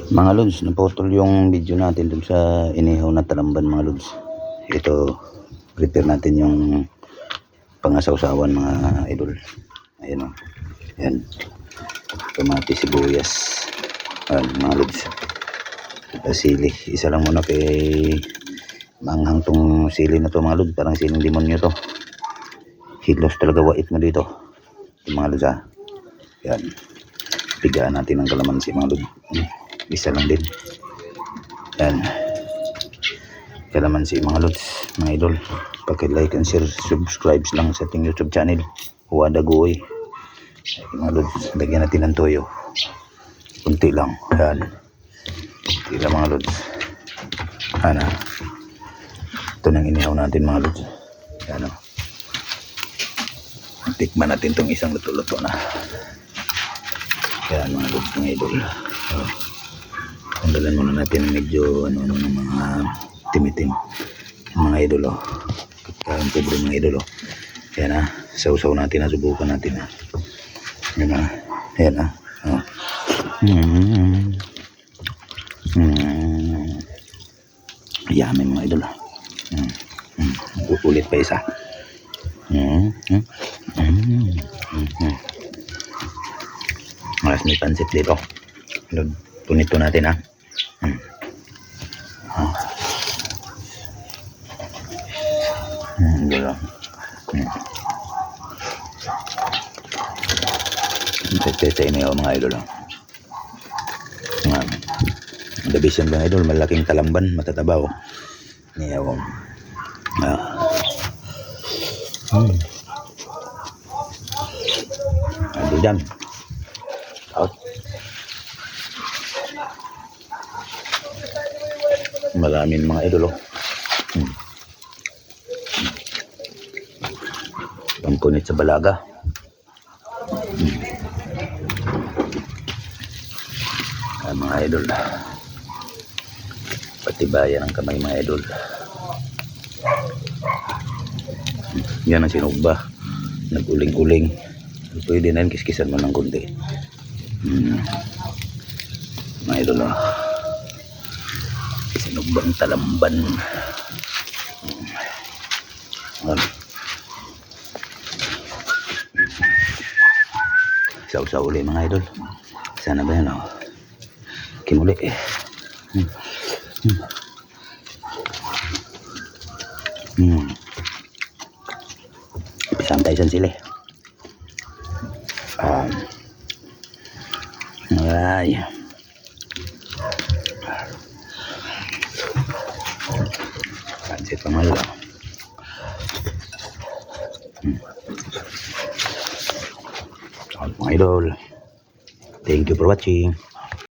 Mga lods, naputol yung video natin dun sa inihaw na talamban mga lods. Ito, prepare natin yung pangasawsawan mga idol. Ayan o. Ayan. Tomate, sibuyas. Ayan mga lods. Sili. Isa lang muna kay manghang tong sili na to mga lods. Parang siling demonyo to. Higlos talaga wait mo dito. Yung mga lods ha. Ayan. Pigaan natin ng kalamansi mga lods. Isa lang din. Yan. Kalamansi mga lods, mga idol. Paki-like and share, subscribe lang sa ating YouTube channel. Huwada Goy. Mga lods, lagyan natin ng toyo. Kunti lang. Yan. Kunti lang mga lods. Ano. Ito nang inihaw natin mga lods. Yan o. Tikman natin itong isang luto-luto na. Yan mga lods, mga idol. Tanggalan muna natin medyo ano ng mga timitim yung mga idol kain pobre mga idol yan sausaw natin subukan natin yan yan yummy mga idol ulit pa isa mas may pansit dito punito natin Gula. Tete ini mga idol. Dabis yan mga idol, malaking talamban, matatabaw. Niyaw. Ado dyan. Out. Maraming mga idol pampunit sa balaga mga idol patibayan ang kamay mga idol yan ang sinugba naguling-uling pwede na yun kiskisan mo ng kunti mga idol sinugbang talamban sausaw ulit mga idol sana ba yan kimuli santay san sila ay pansit pamalo mga idol, thank you for watching.